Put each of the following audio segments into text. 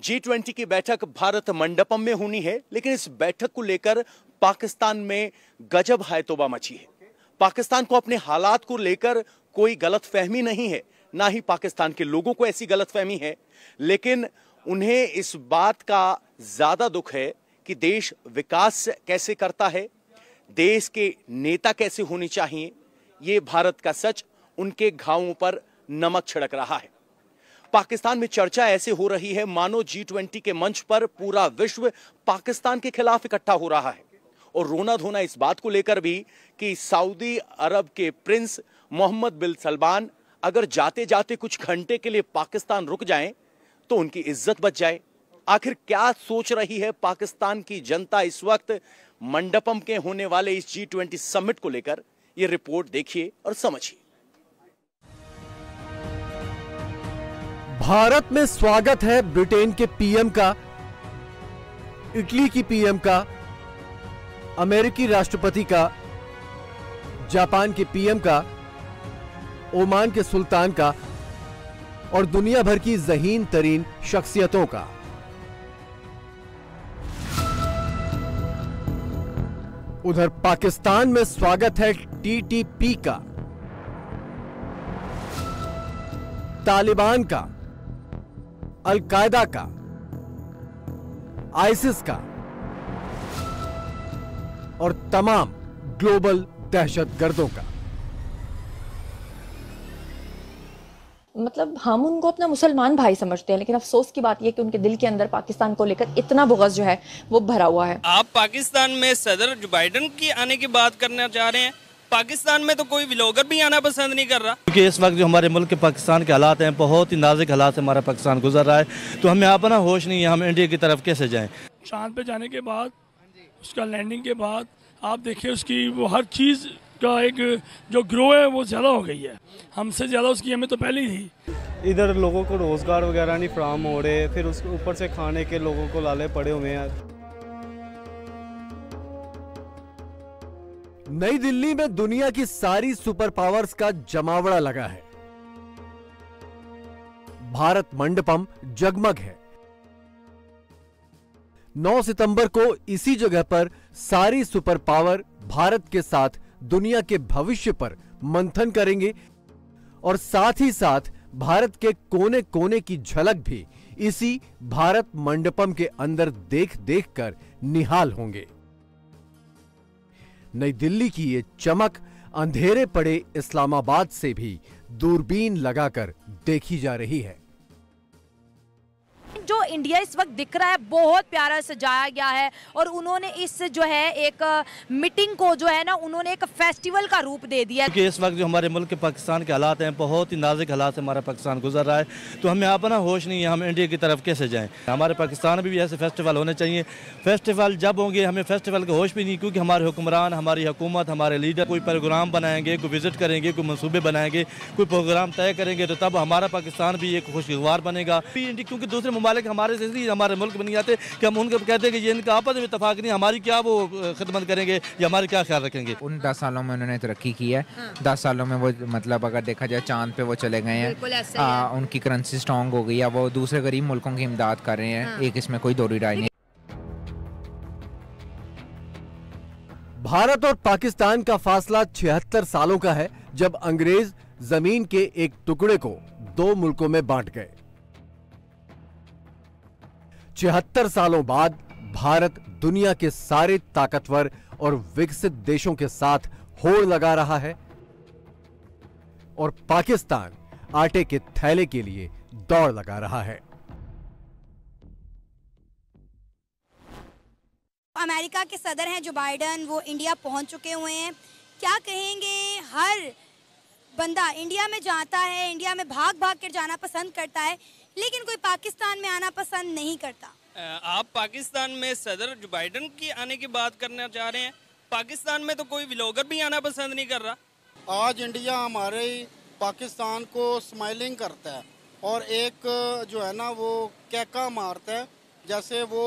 G20 की बैठक भारत मंडपम में होनी है, लेकिन इस बैठक को लेकर पाकिस्तान में गजब है तौबा मची है। पाकिस्तान को अपने हालात को लेकर कोई गलतफहमी नहीं है, ना ही पाकिस्तान के लोगों को ऐसी गलतफहमी है, लेकिन उन्हें इस बात का ज्यादा दुख है कि देश विकास कैसे करता है, देश के नेता कैसे होने चाहिए। ये भारत का सच उनके घावों पर नमक छिड़क रहा है। पाकिस्तान में चर्चा ऐसे हो रही है मानो G20 के मंच पर पूरा विश्व पाकिस्तान के खिलाफ इकट्ठा हो रहा है, और रोना धोना इस बात को लेकर भी कि सऊदी अरब के प्रिंस मोहम्मद बिन सलमान अगर जाते जाते कुछ घंटे के लिए पाकिस्तान रुक जाएं तो उनकी इज्जत बच जाए। आखिर क्या सोच रही है पाकिस्तान की जनता इस वक्त मंडपम के होने वाले इस G20 समिट को लेकर, यह रिपोर्ट देखिए और समझिए। भारत में स्वागत है ब्रिटेन के पीएम का, इटली की पीएम का, अमेरिकी राष्ट्रपति का, जापान के पीएम का, ओमान के सुल्तान का और दुनिया भर की ज़हीन तरीन शख्सियतों का। उधर पाकिस्तान में स्वागत है टीटीपी का, तालिबान का, अल-कायदा का, आइसिस का और तमाम ग्लोबल दहशतगर्दों का। मतलब हम उनको अपना मुसलमान भाई समझते हैं, लेकिन अफसोस की बात यह कि उनके दिल के अंदर पाकिस्तान को लेकर इतना बुग़्ज़ जो है वो भरा हुआ है। आप पाकिस्तान में सदर जो बाइडन की आने की बात करना चाह रहे हैं, पाकिस्तान में तो कोई व्लॉगर भी आना पसंद नहीं कर रहा, क्योंकि इस वक्त जो हमारे मुल्क के पाकिस्तान के हालात हैं, बहुत ही नाजुक हालात से हमारा पाकिस्तान गुजर रहा है, तो हमें अपना होश नहीं है हम इंडिया की तरफ कैसे जाएं। चांद पे जाने के बाद, उसका लैंडिंग के बाद आप देखिए उसकी वो हर चीज़ का एक जो ग्रो है वो ज़्यादा हो गई है, हमसे ज़्यादा उसकी हमें तो पहले ही थी। इधर लोगों को रोज़गार वगैरह नहीं फराहम हो रहे, फिर उसके ऊपर से खाने के लोगों को लाले पड़े हुए हैं। नई दिल्ली में दुनिया की सारी सुपर पावर्स का जमावड़ा लगा है। भारत मंडपम जगमग है। 9 सितंबर को इसी जगह पर सारी सुपर पावर भारत के साथ दुनिया के भविष्य पर मंथन करेंगे और साथ ही साथ भारत के कोने कोने की झलक भी इसी भारत मंडपम के अंदर देख देख कर निहाल होंगे। नई दिल्ली की ये चमक अंधेरे पड़े इस्लामाबाद से भी दूरबीन लगाकर देखी जा रही है। जो इंडिया इस वक्त दिख रहा है बहुत प्यारा सजाया गया है, और उन्होंने इस जो है एक मीटिंग को जो है ना उन्होंने एक फेस्टिवल का रूप दे दिया है। क्योंकि इस वक्त जो हमारे मुल्क के पाकिस्तान के हालात हैं, बहुत ही नाजुक हालात से हमारा पाकिस्तान गुजर रहा है, तो हमें अपना होश नहीं है हम इंडिया की तरफ कैसे जाएं। हमारे पाकिस्तान में भी ऐसे फेस्टिवल होने चाहिए। फेस्टिवल जब होंगे हमें फेस्टिवल का होश भी नहीं, क्योंकि हमारे हुक्मरान, हमारी हुकूमत, हमारे लीडर कोई प्रोग्राम बनाएंगे, कोई विजिट करेंगे, कोई मनसूबे बनाएंगे, कोई प्रोग्राम तय करेंगे, तो तब हमारा पाकिस्तान भी एक खुशगवार बनेगा। क्योंकि दूसरे ममालिक हमारे से इसलिए हमारे मुल्क बन जाते कि हम उनको कहते हैं कि ये इनका आपस में इत्तेफाक नहीं, हमारी क्या वो खिदमत करेंगे या हमारी क्या ख्याल रखेंगे। उन 10 सालों में उन्होंने तरक्की की है। 10 सालों में वो मतलब अगर देखा जाए चांद पे वो चले गए हैं, उनकी करेंसी स्ट्रांग हो गई है, वो दूसरे गरीब मुल्कों की इमदाद कर रहे हैं। एक इसमें कोई दो राय नहीं। भारत और पाकिस्तान का फासला 76 सालों का है, जब अंग्रेज जमीन के एक टुकड़े को 2 मुल्कों में बांट गए। 76 सालों बाद भारत दुनिया के सारे ताकतवर और विकसित देशों के साथ होड़ लगा रहा है और पाकिस्तान आटे के थैले के लिए दौड़ लगा रहा है। अमेरिका के सदर हैं जो बाइडन, वो इंडिया पहुंच चुके हुए हैं। क्या कहेंगे, हर बंदा इंडिया में जाता है, इंडिया में भाग भाग कर जाना पसंद करता है, लेकिन कोई पाकिस्तान में आना पसंद नहीं करता। आप पाकिस्तान में सदर जो बाइडन की आने की बात करना चाह रहे हैं, पाकिस्तान में तो कोई व्लॉगर भी आना पसंद नहीं कर रहा। आज इंडिया हमारे पाकिस्तान को स्माइलिंग करता है और एक जो है ना वो कैका मारता है, जैसे वो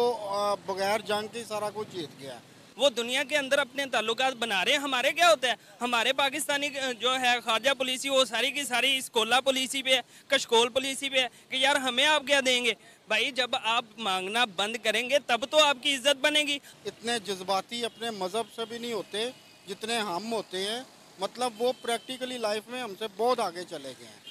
बगैर जंग के सारा कुछ जीत गया। वो दुनिया के अंदर अपने ताल्लुकात बना रहे हैं। हमारे क्या होता है, हमारे पाकिस्तानी जो है खारजा पॉलिसी वो सारी की सारी इस कोला पॉलिसी पे है, कशकोल पॉलिसी पे है कि यार हमें आप क्या देंगे। भाई जब आप मांगना बंद करेंगे तब तो आपकी इज्जत बनेगी। इतने जज्बाती अपने मज़हब से भी नहीं होते जितने हम होते हैं, मतलब वो प्रैक्टिकली लाइफ में हमसे बहुत आगे चले गए हैं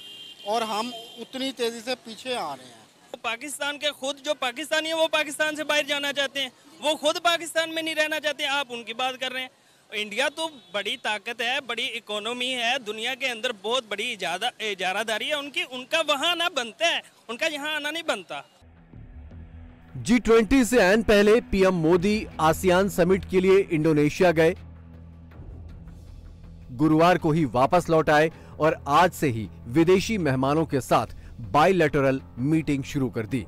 और हम उतनी तेज़ी से पीछे आ रहे हैं। पाकिस्तान के खुद जो पाकिस्तानी है वो पाकिस्तान से बाहर जाना चाहते हैं, वो खुद पाकिस्तान में नहीं रहना चाहते। आप उनकी बात कर रहे हैं। इंडिया तो बड़ी ताकत है, बड़ी इकोनॉमी है, दुनिया के अंदर बहुत बड़ी इजारादारी है उनकी, उनका वहाँ आना बनता है, उनका यहाँ आना नहीं बनता। G20 से ऐन पहले पीएम मोदी आसियान समिट के लिए इंडोनेशिया गए, गुरुवार को ही वापस लौट आए और आज से ही विदेशी मेहमानों के साथ बायलैटरल मीटिंग शुरू कर दी।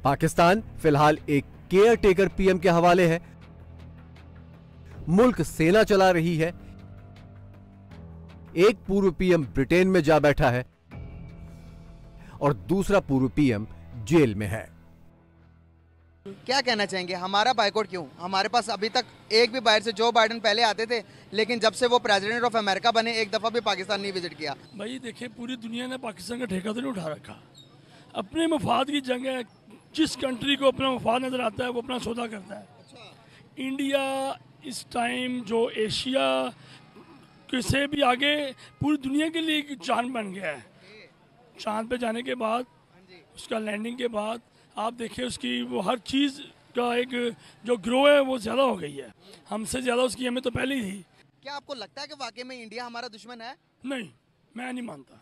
पाकिस्तान फिलहाल एक केयर टेकर पीएम के हवाले है। मुल्क सेना चला रही है। एक पूर्व पीएम ब्रिटेन में जा बैठा है और दूसरा पूर्व पीएम जेल में है। क्या कहना चाहेंगे, हमारा बाइकआउट क्यों? हमारे पास अभी तक एक भी बाहर से, जो बाइडेन पहले आते थे, लेकिन जब से वो प्रेसिडेंट ऑफ अमेरिका बने एक दफा भी पाकिस्तान नहीं विजिट किया। भाई देखिए, पूरी दुनिया ने पाकिस्तान का ठेका तो नहीं उठा रखा। अपने मफाद की जंग है, जिस कंट्री को अपना मफाद नजर आता है वो अपना सौदा करता है। इंडिया इस टाइम जो एशिया से भी आगे पूरी दुनिया के लिए एक चांद बन गया है। चांद पे जाने के बाद, उसका लैंडिंग के बाद आप देखिए उसकी वो हर चीज़ का एक जो ग्रो है वो ज़्यादा हो गई है। हमसे ज़्यादा उसकी हमें तो पहले ही थी। क्या आपको लगता है कि वाकई में इंडिया हमारा दुश्मन है? नहीं, मैं नहीं मानता।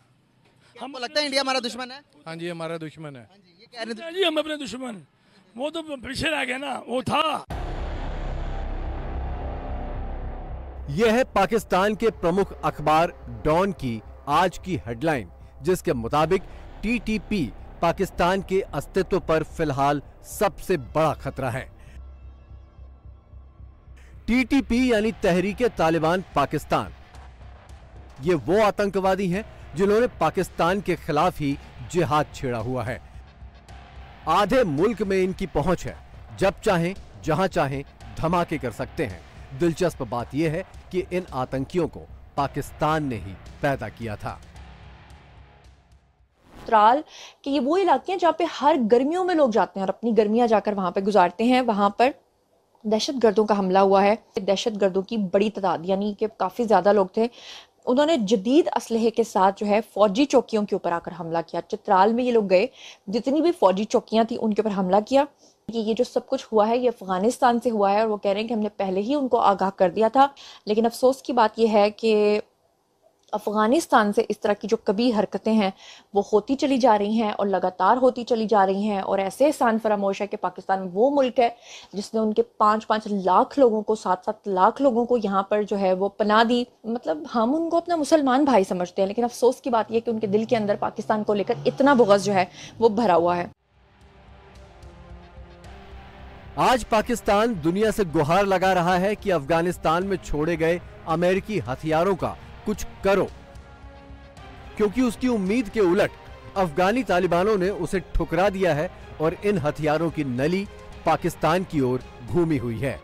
हमको लगता है इंडिया हमारा दुश्मन है? हाँ जी, हमारा दुश्मन है। ये कह रहे जी हम अपने दुश्मन, वो तो पीछे रह गया ना, वो था। यह है पाकिस्तान के प्रमुख अखबार डॉन की आज की हेडलाइन, जिसके मुताबिक टीटीपी पाकिस्तान के अस्तित्व पर फिलहाल सबसे बड़ा खतरा है। टीटीपी यानी तहरीके तालिबान पाकिस्तान, ये वो आतंकवादी हैं जिन्होंने पाकिस्तान के खिलाफ ही जिहाद छेड़ा हुआ है। आधे मुल्क में इनकी पहुंच है, जब चाहें जहां चाहें धमाके कर सकते हैं। दिलचस्प बात यह है कि इन आतंकियों को पाकिस्तान ने ही पैदा किया था। त्राल कि ये वो इलाके हैं जहाँ पे हर गर्मियों में लोग जाते हैं और अपनी गर्मियां जाकर वहां पे गुजारते हैं। वहां पर दहशतगर्दों का हमला हुआ है। दहशतगर्दों की बड़ी तादाद, यानी कि काफी ज्यादा लोग थे, उन्होंने जदीद असलहे के साथ जो है फौजी चौकियों के ऊपर आकर हमला किया। चित्राल में ये लोग गए, जितनी भी फौजी चौकियां थी उनके ऊपर हमला किया। कि ये जो सब कुछ हुआ है ये अफगानिस्तान से हुआ है और वो कह रहे हैं कि हमने पहले ही उनको आगाह कर दिया था। लेकिन अफसोस की बात यह है कि अफगानिस्तान से इस तरह की जो कभी हरकतें हैं वो होती चली जा रही हैं और लगातार होती चली जा रही हैं। और ऐसे एहसान फरामोश है कि पाकिस्तान वो मुल्क है जिसने उनके 5-5 लाख लोगों को, 7-7 लाख लोगों को यहाँ पर जो है वो पनाह दी। मतलब हम उनको अपना मुसलमान भाई समझते हैं, लेकिन अफसोस की बात यह कि उनके दिल के अंदर पाकिस्तान को लेकर इतना बुग़्ज़ जो है वो भरा हुआ है। आज पाकिस्तान दुनिया से गुहार लगा रहा है कि अफगानिस्तान में छोड़े गए अमेरिकी हथियारों का कुछ करो, क्योंकि उसकी उम्मीद के उलट अफगानी तालिबानों ने उसे ठुकरा दिया है और इन हथियारों की नली पाकिस्तान की ओर घूमी हुई है।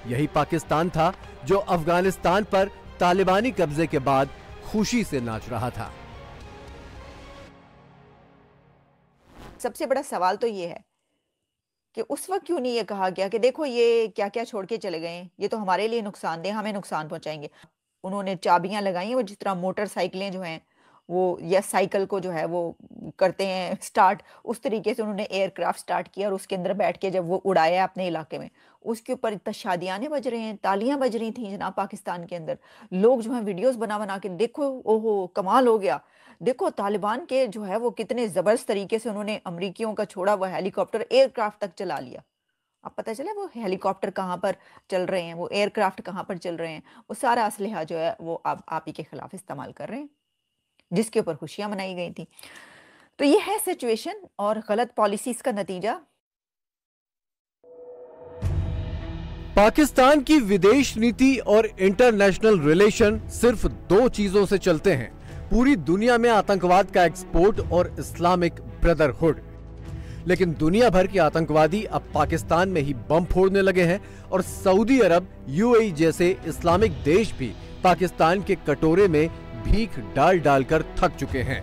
यही पाकिस्तान था जो अफगानिस्तान पर तालिबानी कब्जे के बाद खुशी से नाच रहा था। सबसे बड़ा सवाल तो ये है कि उस वक्त क्यों नहीं ये कहा गया कि देखो ये क्या क्या छोड़ के चले गए हैं, ये तो हमारे लिए नुकसानदेह, हमें नुकसान पहुंचाएंगे। उन्होंने चाबियां लगाई हैं, वो जिस तरह मोटरसाइकिलें जो हैं वो या साइकिल को जो है वो करते हैं स्टार्ट, उस तरीके से उन्होंने एयरक्राफ्ट स्टार्ट किया और उसके अंदर बैठ के जब वो उड़ाया अपने इलाके में, उसके ऊपर शादियाने बज रहे हैं, तालियां बज रही थी जनाब। पाकिस्तान के अंदर लोग जो है वीडियोस बना बना के, देखो ओहो कमाल हो गया, देखो तालिबान के जो है वो कितने ज़बरदस्त तरीके से उन्होंने अमरीकियों का छोड़ा हुआ हेलीकॉप्टर एयरक्राफ्ट तक चला लिया। अब पता चला वो हेलीकॉप्टर कहाँ पर चल रहे हैं, वो एयरक्राफ्ट कहाँ पर चल रहे हैं, वो सारा असलहा जो है वो आप ही के खिलाफ इस्तेमाल कर रहे हैं, जिसके ऊपर खुशियां मनाई गई थी। तो ये है सिचुएशन और गलत पॉलिसीज का नतीजा। पाकिस्तान की विदेश नीति और इंटरनेशनल रिलेशन सिर्फ 2 चीजों से चलते हैं, पूरी दुनिया में आतंकवाद का एक्सपोर्ट और इस्लामिक ब्रदरहुड। लेकिन दुनिया भर के आतंकवादी अब पाकिस्तान में ही बम फोड़ने लगे हैं और सऊदी अरब, यूएई जैसे इस्लामिक देश भी पाकिस्तान के कटोरे में भीख डाल डालकर थक चुके हैं।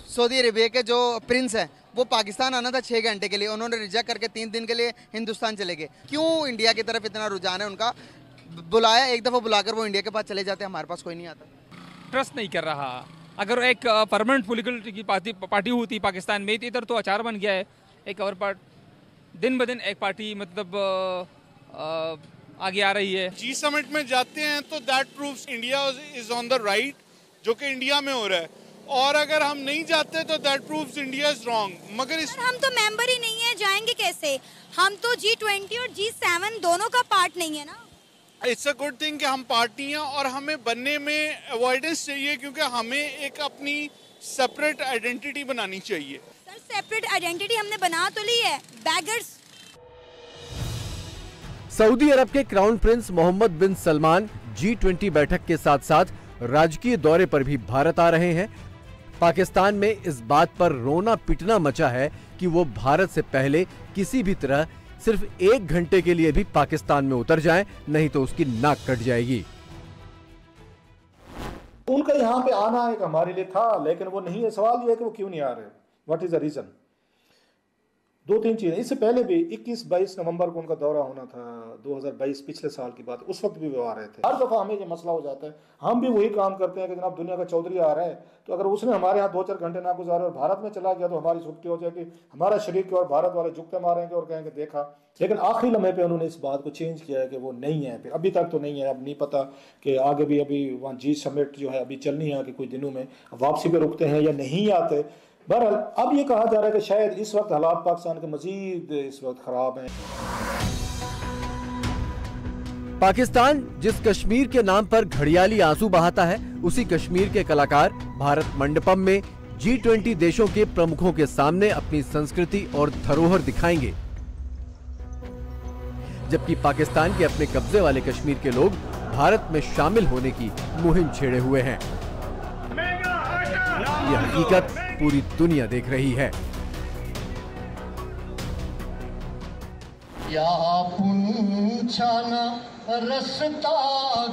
सऊदी अरेबिया के जो प्रिंस है वो पाकिस्तान आना था 6 घंटे के लिए, उन्होंने रिजेक्ट करके 3 दिन के लिए हिंदुस्तान चले गए। क्यों इंडिया की तरफ इतना रुझान है उनका? बुलाया, एक दफ़ा बुलाकर वो इंडिया के पास चले जाते हैं, हमारे पास कोई नहीं आता। ट्रस्ट नहीं कर रहा। अगर एक परमानेंट पॉलिटिकल की पार्टी होती पाकिस्तान में, तो इधर तो अचार बन गया है एक और पार्ट, दिन ब दिन एक पार्टी मतलब आगे आ रही है। जी समिट में जाते हैं तो that proves India is on the right, जो कि इंडिया में हो रहा है, और अगर हम नहीं जाते तो that proves India is wrong. मगर हम तो मेंबर ही नहीं है, जाएंगे कैसे? हम तो G20 और G7 दोनों का पार्ट नहीं है ना। इट्स अ गुड थिंग कि हम पार्टी हैं, और हमें बनने में अवॉइडेंस चाहिए, क्योंकि हमें एक अपनी सेपरेट आइडेंटिटी बनानी चाहिए। सर, सेपरेट आइडेंटिटी हमने बना तो ली है, बैगर्स। सऊदी अरब के क्राउन प्रिंस मोहम्मद बिन सलमान G20 बैठक के साथ साथ राजकीय दौरे पर भी भारत आ रहे हैं। पाकिस्तान में इस बात पर रोना पिटना मचा है कि वो भारत से पहले किसी भी तरह सिर्फ 1 घंटे के लिए भी पाकिस्तान में उतर जाएं, नहीं तो उसकी नाक कट जाएगी। उनका यहाँ पे आना एक हमारे लिए था, लेकिन वो नहीं है। सवाल ये है कि वो क्यों नहीं आ रहे, व्हाट इज द रीजन? 2-3 चीजें। इससे पहले भी 21-22 नवंबर को उनका दौरा होना था 2022, पिछले साल की बात, उस वक्त भी वो आ रहे थे। हर दफा हमें ये मसला हो जाता है, हम भी वही काम करते हैं कि जनाब दुनिया का चौधरी आ रहा है, तो अगर उसने हमारे यहाँ 2-4 घंटे ना गुजारे और भारत में चला गया तो हमारी छुट्टी हो जाएगी, हमारा शरीक और भारत वाले जुगते मारेंगे और कहेंगे देखा। लेकिन आखिरी लम्हे पे उन्होंने इस बात को चेंज किया है कि वो नहीं है, फिर अभी तक तो नहीं है। अब नहीं पता कि आगे भी अभी वहाँ जी समिट जो है अभी चलनी है कि कुछ दिनों में वापसी पे रुकते हैं या नहीं आते। बहरहाल अब ये कहा जा रहा है कि शायद इस वक्त हालात पाकिस्तान के मजीद इस वक्त खराब हैं। पाकिस्तान जिस कश्मीर के नाम पर घड़ियाली आंसू बहाता है, उसी कश्मीर के कलाकार भारत मंडपम में G20 देशों के प्रमुखों के सामने अपनी संस्कृति और धरोहर दिखाएंगे, जबकि पाकिस्तान के अपने कब्जे वाले कश्मीर के लोग भारत में शामिल होने की मुहिम छेड़े हुए हैं। यह हकीकत पूरी दुनिया देख रही है। या पुंछाना रस्ता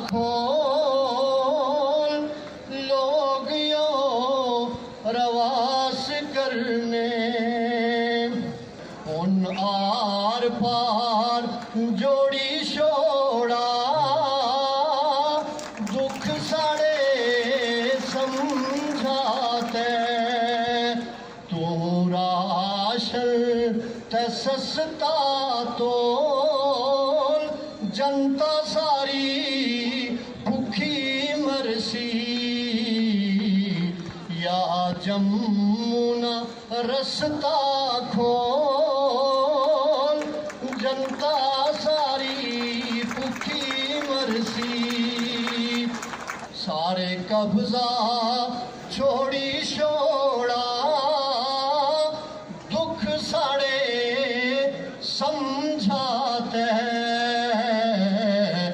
खोल, लोग यो रवास करने, उन आर पार जोड़ी छोड़ा, दुख साड़े समझाते, तू राशन सस्ता तो जनता सारी भूखी मरसी, या जमुना रस्ता खोल, जनता सारी भूखी मरसी, सारे कब्जा छोड़ी छोड़ा, दुख साड़े समझाते हैं।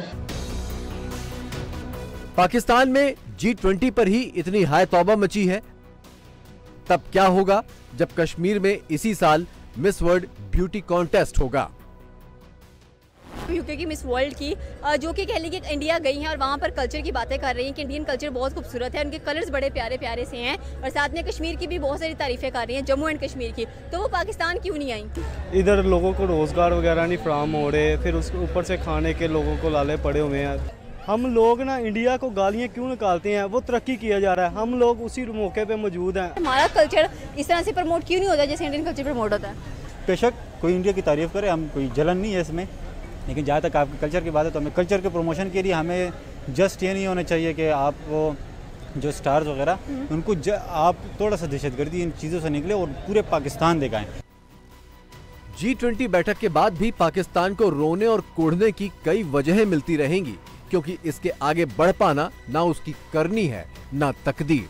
पाकिस्तान में G20 पर ही इतनी हाय तौबा मची है, तब क्या होगा जब कश्मीर में इसी साल मिस वर्ल्ड ब्यूटी कॉन्टेस्ट होगा। यूके की मिस वर्ल्ड की जो कि कह लीजिए कि इंडिया गई हैं और वहाँ पर कल्चर की बातें कर रही हैं कि इंडियन कल्चर बहुत खूबसूरत है, उनके कलर्स बड़े प्यारे प्यारे से हैं, और साथ में कश्मीर की भी बहुत सारी तारीफें कर रही हैं, जम्मू एंड कश्मीर की। तो वो पाकिस्तान क्यों नहीं आई? इधर लोगों को रोज़गार वगैरह नहीं फराहम हो रहे, फिर उसके ऊपर से खाने के लोगों को लाले पड़े हुए हैं। हम लोग ना इंडिया को गालियाँ क्यों निकालते हैं? वो तरक्की किया जा रहा है, हम लोग उसी मौके पे मौजूद हैं। हमारा कल्चर इस तरह से प्रमोट क्यों नहीं होता जैसे इंडियन कल्चर प्रमोट होता है? बेशक कोई इंडिया की तारीफ करे, हम कोई जलन नहीं है इसमें, लेकिन जहाँ तक आपके कल्चर की बात है तो हमें कल्चर के प्रमोशन के लिए हमें जस्ट ये नहीं होना चाहिए कि आप जो स्टार्स वगैरह उनको आप थोड़ा सा दहशतगर्दी इन चीज़ों से निकले और पूरे पाकिस्तान दिखाएं। G20 बैठक के बाद भी पाकिस्तान को रोने और कोढ़ने की कई वजहें मिलती रहेंगी, क्योंकि इसके आगे बढ़ पाना ना उसकी करनी है ना तकदीर।